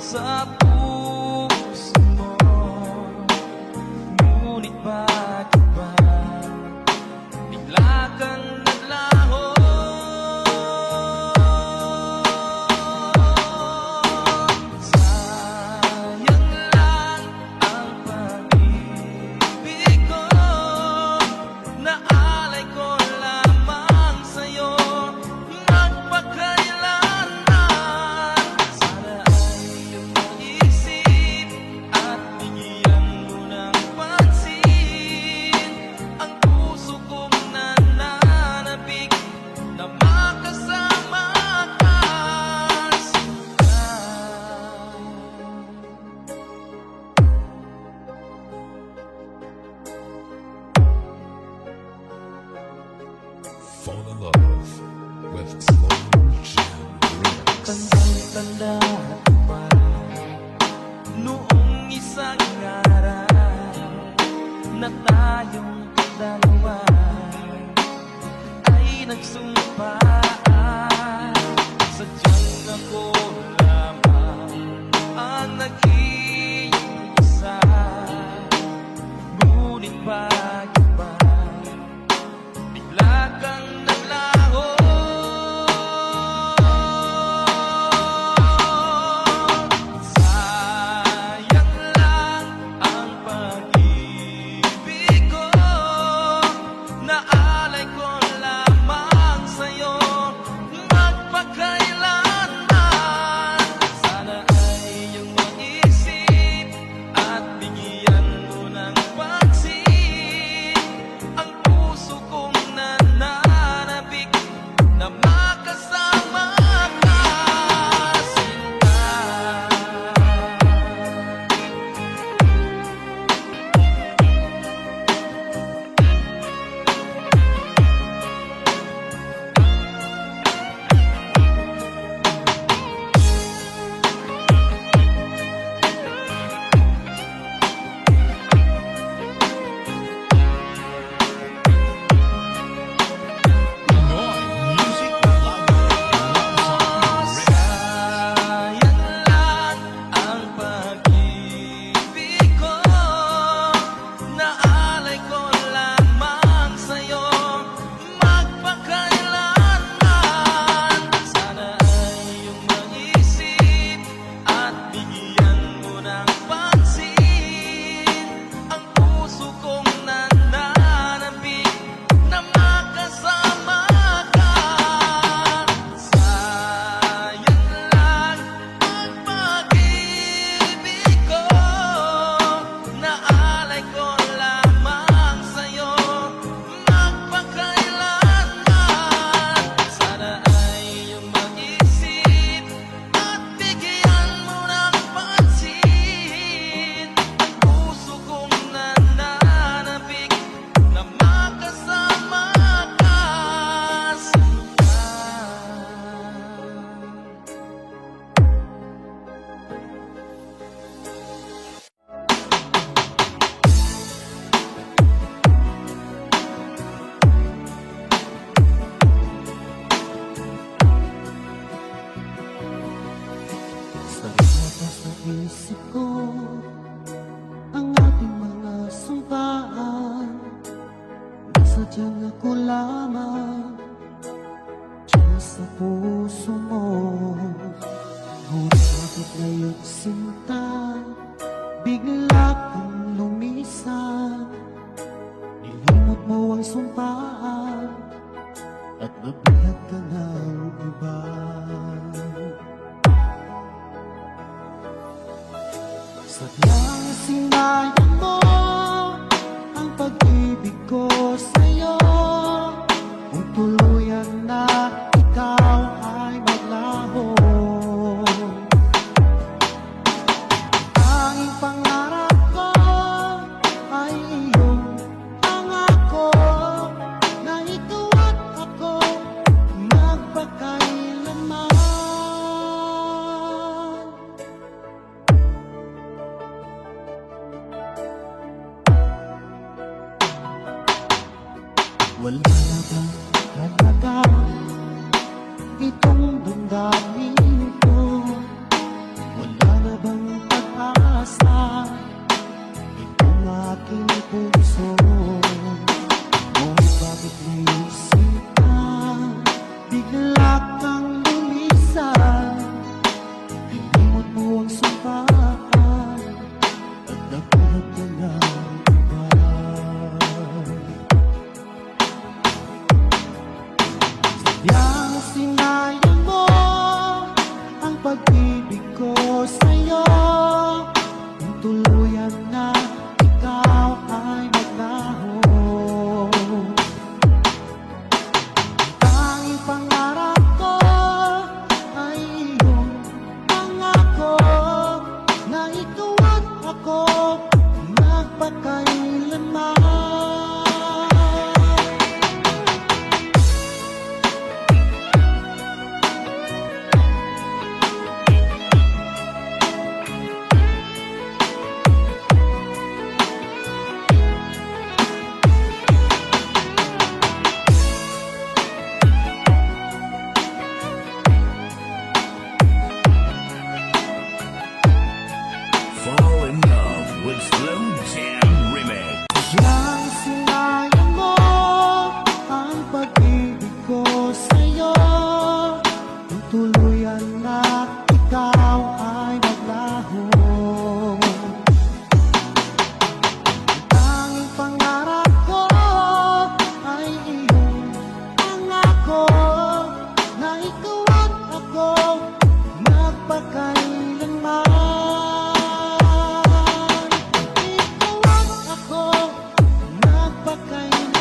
sa puso mo. Ngunit bakit ba bigla kang naglaho? Sayang lang ang pag-ibig ko, naalay ko lamang sa'yo magpakailanman. Sana ay iyong maisip at bigyan mo ng pansin ang puso kong nananabik na makasama ka, sinta. Fall in love with Slow Jam Remix. Tandang-tanda ko pa noong isang araw na tayong dalawa ay nagsumpaan. Sadyang ako lamang ang nag-iisa. Ngunit bakit ba bigla kang naglaho? Sayang lang ang pag-ibig ko, naalay ko lamang sa'yo magpakailanman. Sana ay iyong mag-isip at bigyan mo ng pansin ang puso kong nananabik na makasama ka, sinta. Pinoy Music Lover Sayang lang ang pag-ibig ko, naalay ko lamang sa'yo magpakailanman. Sana ay iyong mag-isip at bigyan mo ng pansin ang puso kong nananabik na makasama ka. Sayang lang ang pag-ibig ko, naalay ko lamang sa'yo magpakailanman. Sana ay iyong mag-isip at bigyan mo ng pansin ang puso kong nananabik na makasama ka, sinta. Sa labas ng isip ko ang ating mga sumpaan, nasadyang ako lamang diyan sa puso mo. Ngunit bakit ngayon, sinta, bigla kang lumisan? Nilimot mo ang sumpaan at nabihag ka ng iba. Sadyang sinayang mo ang pag-ibig ko sa'yo, kung tuluyan na ikaw ay maglaho. Tanging pangarap ko ay iyong pangako na ikaw at ako magpakailanman. Wala na bang halaga itong damdamin ko? Wala na tuluyan na ikaw ay maglaho. Tanging pangarap ko ay iyong pangako na ituwag ako magpakailanman. Fall in love with Slow Jam Remix. Yang sinayang mo ang pag-ibig ko sa'yo, kung tuluyan na ikaw ay maglaho. Tanging pangarap ko ay iyong pangako na ikaw at ako magpakailanman. Ikaw at ako magpakailanman.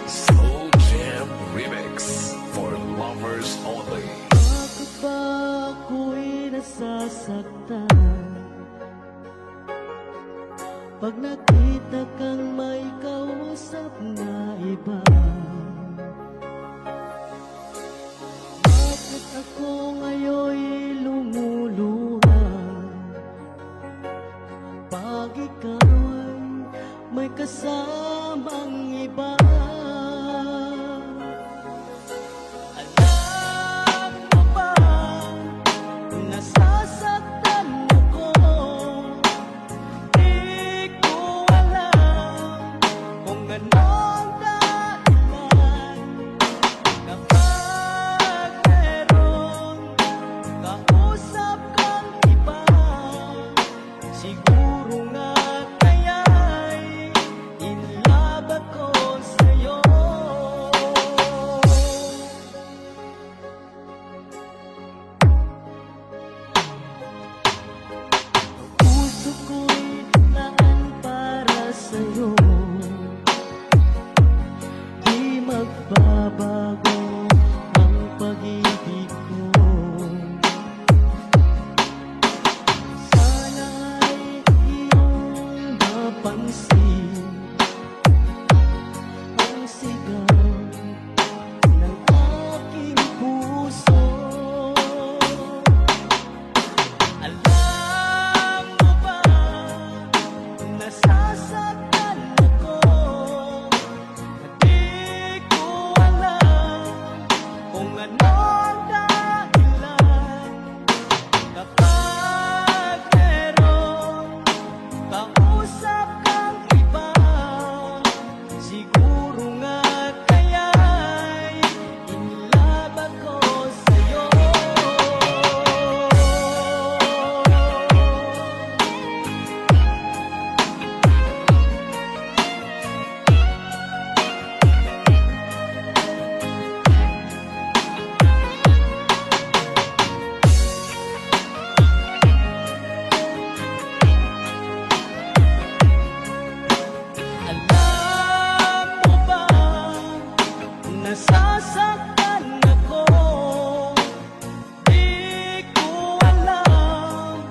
Slow Jam Remix for lovers only. Bakit ba ako'y nasasaktan pag nakita kang may kausap na iba? Bakit ako ngayon'y lumuluha pag ikaw ay may kasamang iba? Alam mo ba, nasasaktan ako. Di ko alam kung ano ang dahilan. Kapag merong kausap kang iba, siguro nga kaya'y in love ako sa'yo. Puso ko'y laan para sa'yo, di magbabago ang pag-ibig ko. Sana'y iyong mapansin ang sigaw ng aking puso. Alam mo ba, nasasaktan ako. Di ko alam kung ano ang dahilan. Kapag merong kausap kang iba, siguro nga kaya'y in love ako sa'yo. Alam mo ba, nasasaktan ako. Di ko alam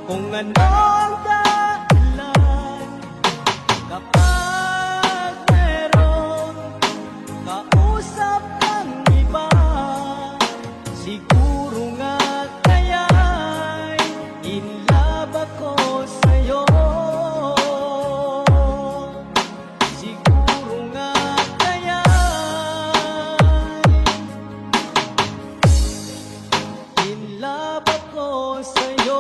kung ano ang dahilan. Kapag merong kausap kang iba, siguro nga kaya'y in love ako sa'yo. Siguro nga kaya'y in love ako sa'yo.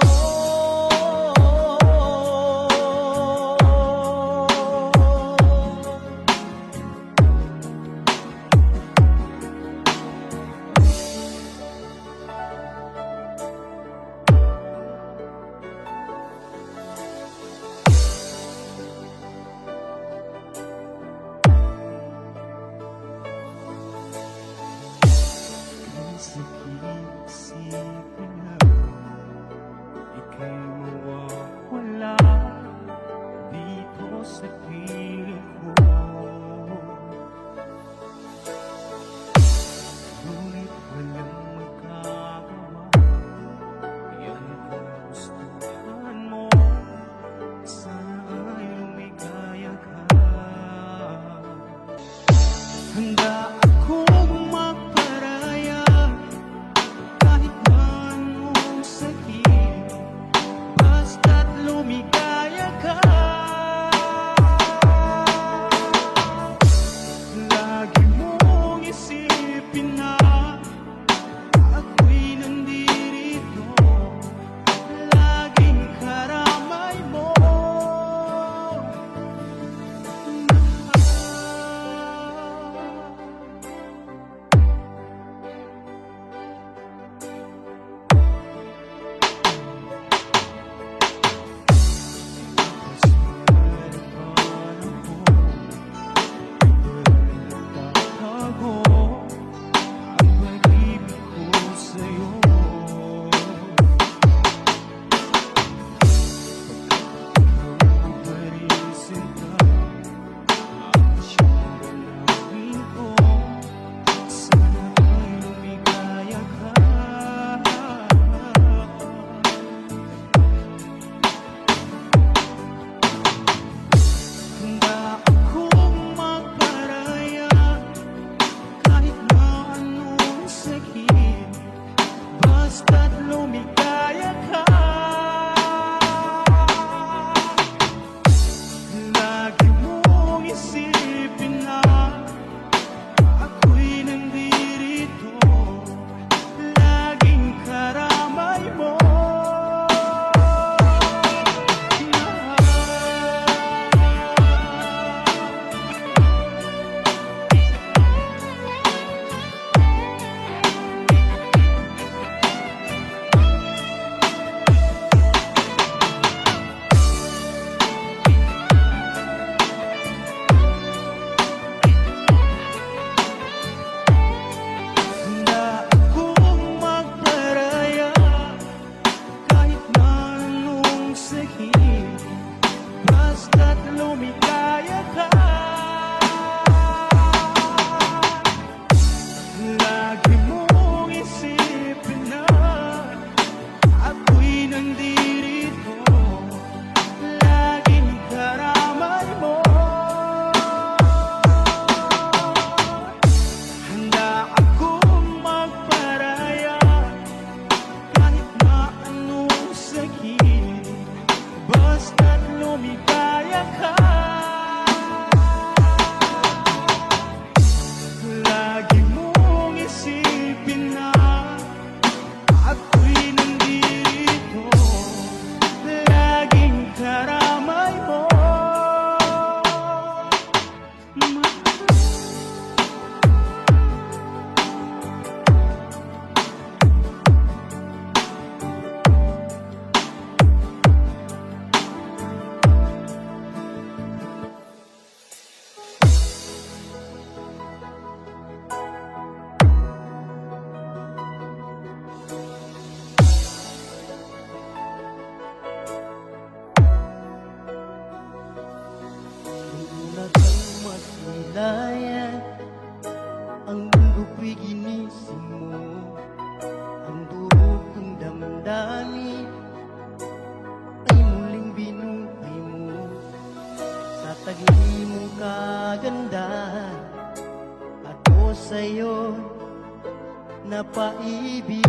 napaibig.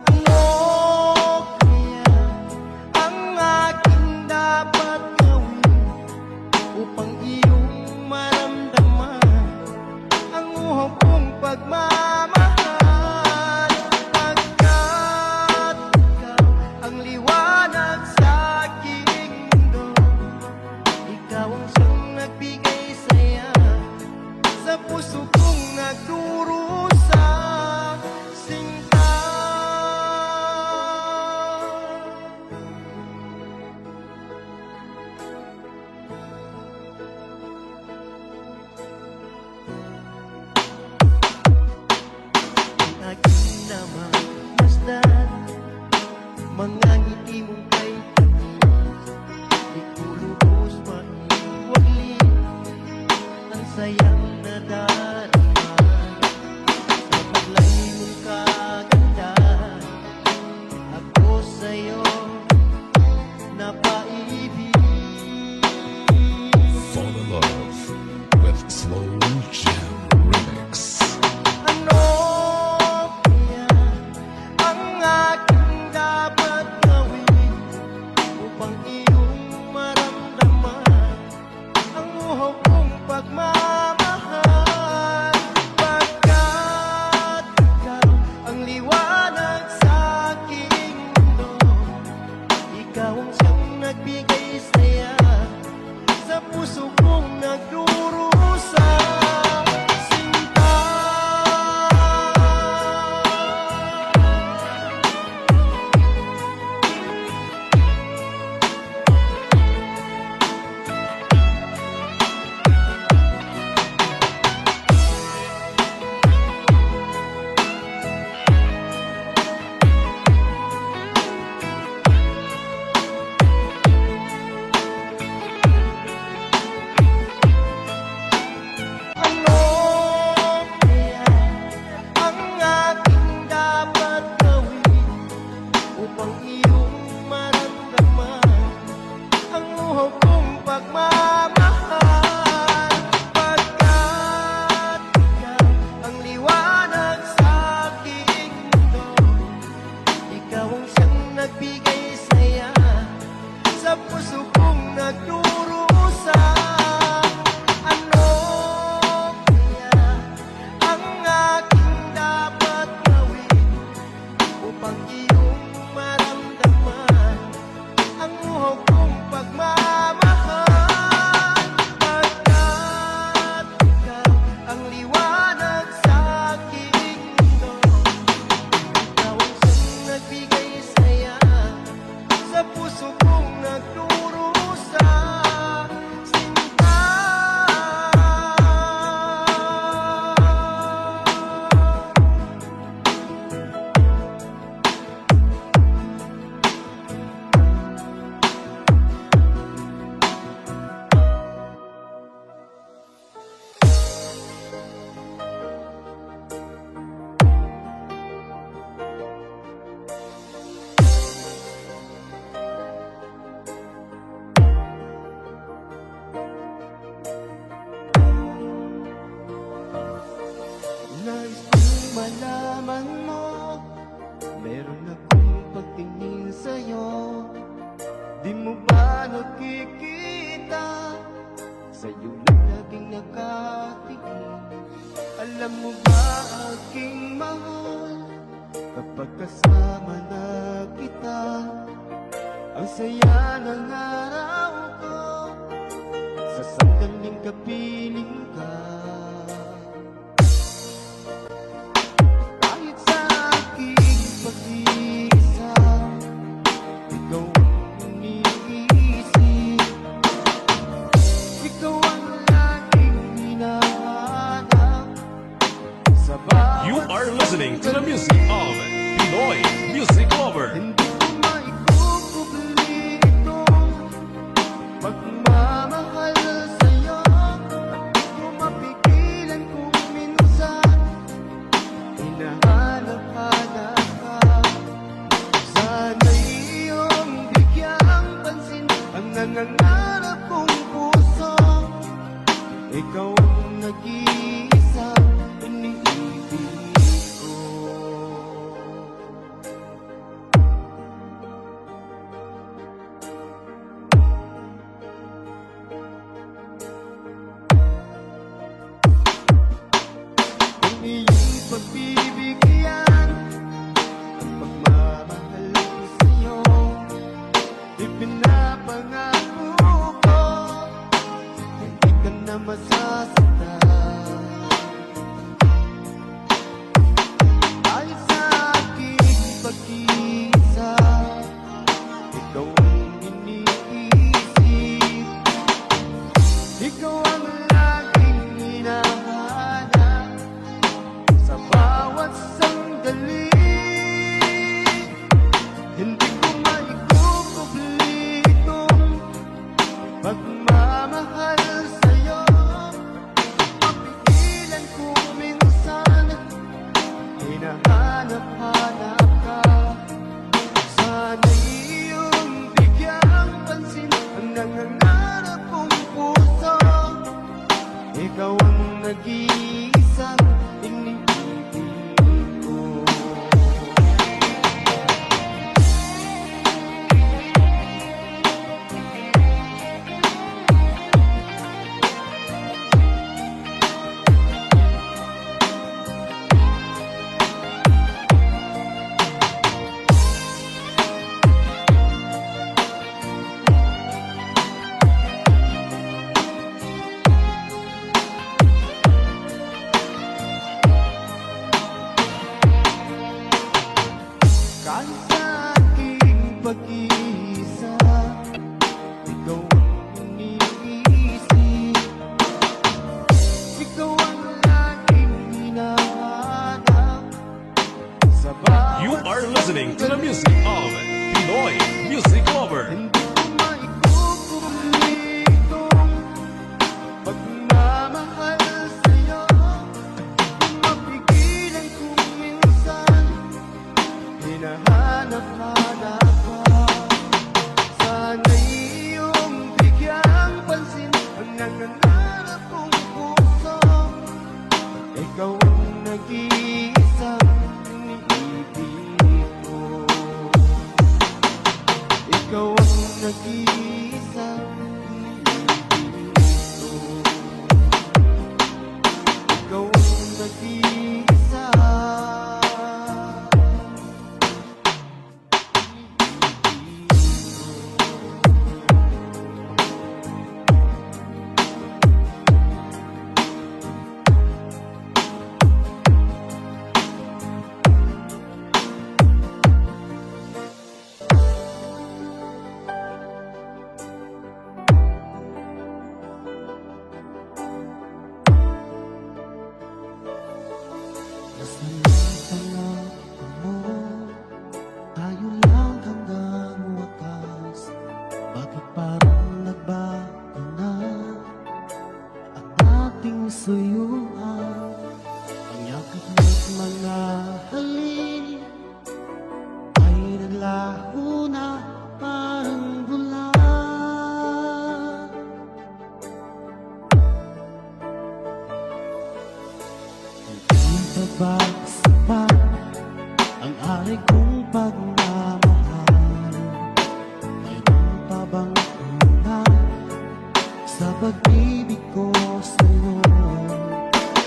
Ano kaya ang aking dapat gawin upang iyong maramdaman ang uhog kong pagmamahal? Pagkat ikaw ang liwanag sa aking mundo, ikaw ang siyang nagbigay saya sa puso kong nagdurusa, sinta. Ang aking naman masdan, mga ngiti mong kay tamis, di ko lubos maiwagli ang sayang nadarama sa paglay mong kaganda. Ako sa'yo napaibig. Fall in love with Slow Jam Remix. Ano kaya ang aking dapat gawin upang iyong maramdaman ang uhog kong pagmamahal? Pagkat ikaw ang liwanag sa aking mundo, ikaw ang siyang nagbigay saya sa puso kong nagdurusa, sinta. Ano kaya ang aking dapat gawin upang iyong maramdaman ang uhog kong pagmamahal? Pagkat ikaw ang liwanag sa aking mundo, ikaw ang siyang nagbigay saya sa puso kong nagdurusa. Ano kaya ang aking dapat gawin upang iyong maramdaman ang uhog kong pagmamahal? Pagkat ikaw ang liwanag sa aking mundo, ikaw ang siyang nagbigay saya sa puso kong nagdurusa, sinta. Nais kong malaman mo, meron akong pagtingin sa'yo. Di mo ba nakikita, sa'yo lang laging nakatingin? Alam mo ba aking mahal, kapag kasama na kita, ang saya ng araw ko, sa sandaling kapiling ka. Kahit sa aking pag-iisa, ikaw ang iniisip, ikaw ang laging hinahanap sa bawat You are listening to the music of Pinoy Music Lover. Hindi ko maikukubli itong pagmamahal sa'yo. Di ko mapigilan kung minsan hinahanap-hanap ka. Sana'y iyong bigyang pansin ang nangangarap kong puso. Ikaw ang nag-iisa Kahit sa aking pag-iisa, ikaw ang iniisip. Ikaw ang laging hinahanap sa bawat You are listening to the music of Pinoy Music Lover. Hindi ko maikukulit itong pagmamahal sa'yo. Di mapigilan kung minsan hinahanap-hanap ka. Sana'y iyong bigyang pansin ang nangangarap kong puso. Ikaw ang nag-iisang iniibig ko. Ikaw ang nag-iisang iniibig ko. Ikaw ang nag-iisa. Basta lang mo, tayo lang hanggang wakas. Bakit parang nagbago na ang ating suyuan? Ang yakap mo't mga halik ay naglaho na parang bulan. Hindi pa sapat ang alay kong pagmamahal? Mayroon pa bang kulang sa pag-ibig ko sa'yo?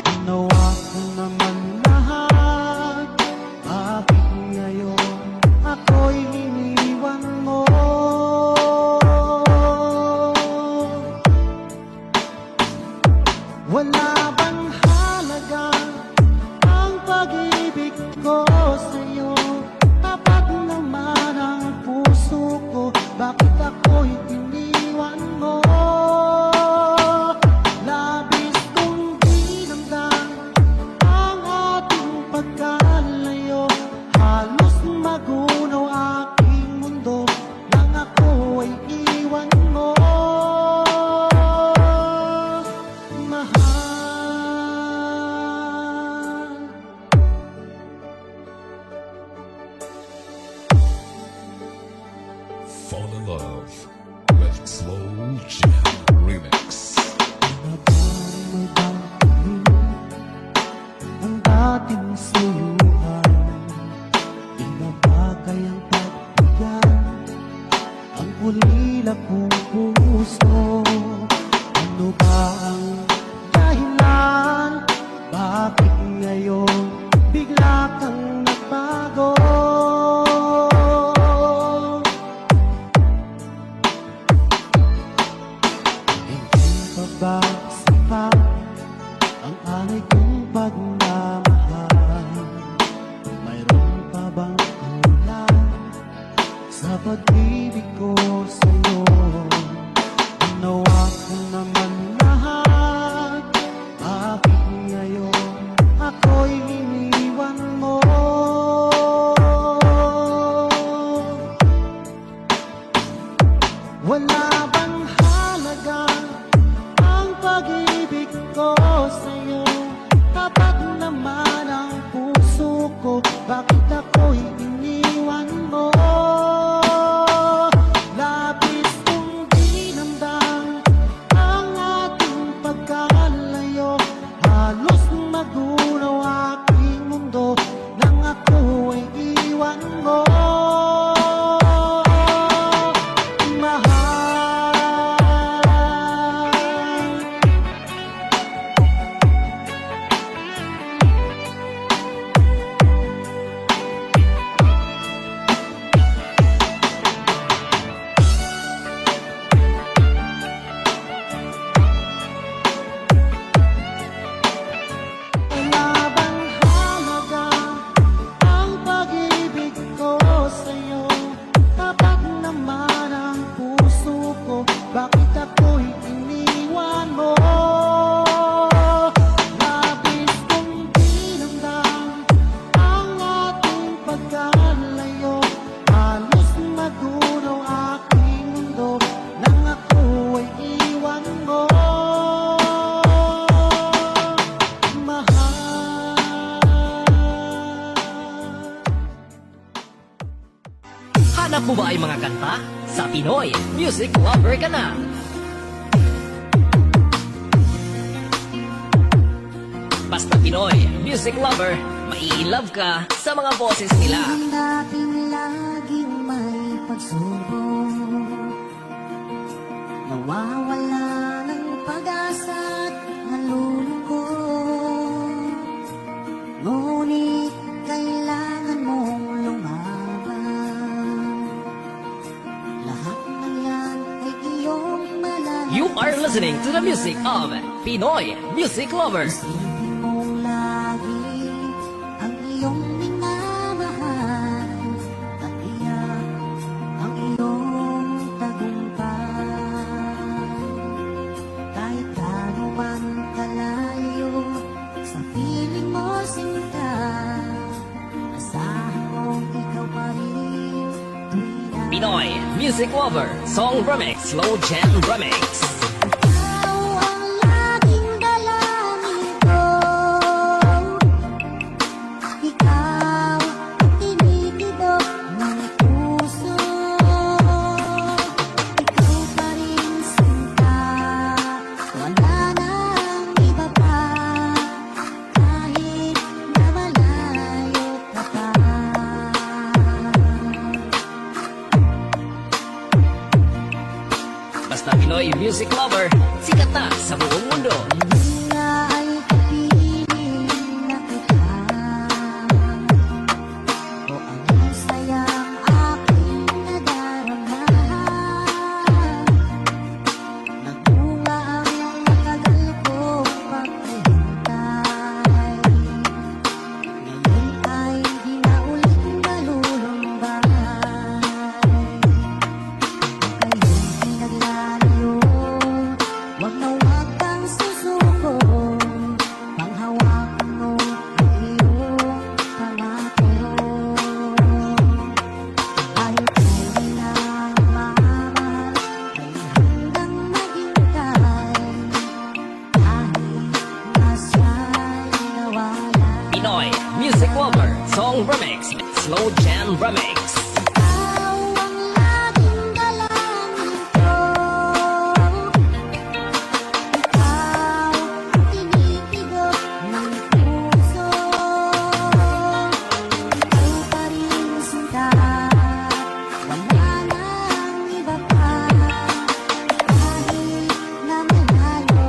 Ginawa ko naman lahat, bakit ngayon ako'y iniwan mo? Wala bang halaga ang pag-ibig ko sa'yo? Tapat naman ang puso ko, bakit ako'y iniwan mo? Labis kong dinamdam ang ating pagkalayo. Halos magunaw aking mundo nang ako ay iwan mo. Mahal, Fall in love with Slow Jam Remix. Mabuhay may bangkit ang dating suyuhan. Di na ba kayang pagbigyan ang ulila kong puso? Ano ba ang dahilan? Bakit ngayon bigla kang nagbago? Hindi pa ba sapat ang alay kong pagmamahal? Mayroon pa bang kulang sa pag-ibig ko sa'yo? Ginawa ko naman lahat, bakit ngayon ako'y iniwan mo? Wala bang halaga ang pag-ibig ko sa'yo? Tapat naman ang puso ko, bakit ako'y iniwan mo? Labis Hanap mo ba ay mga kanta? Sa Pinoy Music Lover ka na! Basta Pinoy Music Lover, mai-love ka sa mga boses nila. Ang dating laging may pagsubok, nawawala ng pag-asa at nalulungkot. Ngunit kailangan mong lumaban. Lahat ng yan ay iyong malalaman. You are listening to the music of Pinoy Music Lover. Isipin mong lagi ang iyong minamahal at iyak ang iyong tagumpay. Kahit gaano man kalayo sa piling mo sinta, asahan mong ikaw pa rin tuwing na Pinoy Music Lover Song Remix Slow Jam Remix. ikaw ang laging dalangin ko. Ikaw ang tinitibok ng puso. Ikaw pa rin sinta, wala nang iba pa. Kahit na malayo ka pa. Basta Pinoy Music Lover, sikat na sa buong mundo. Hindi na ay kapiling na kita, o ang sayang aking nadarama. Nagbunga ang matagal kong paghihintay. Ngayon ay di na ulit malulumbay. Kayong pinaglalayo, wag na wag kang susuko. Panghawakan mo ang iyong pangako. Ay tunay na mamahal, ay handang maghintay. Kahit na siya'y nawala. Pinoy Music Lover Song Remix Slow Jam Remix. Ikaw ang laging dalangin ko. Ikaw ang tinitibok ng puso. Ikaw pa rin sinta, wala nang iba pa. Kahit na malayo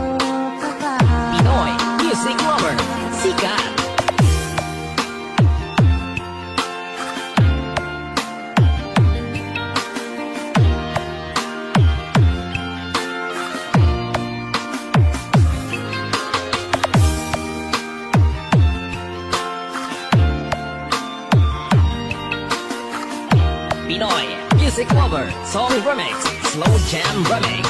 ka pa. Pinoy Music Lover, sikat. Pinoy Music Lover Song Remix Slow Jam Remix.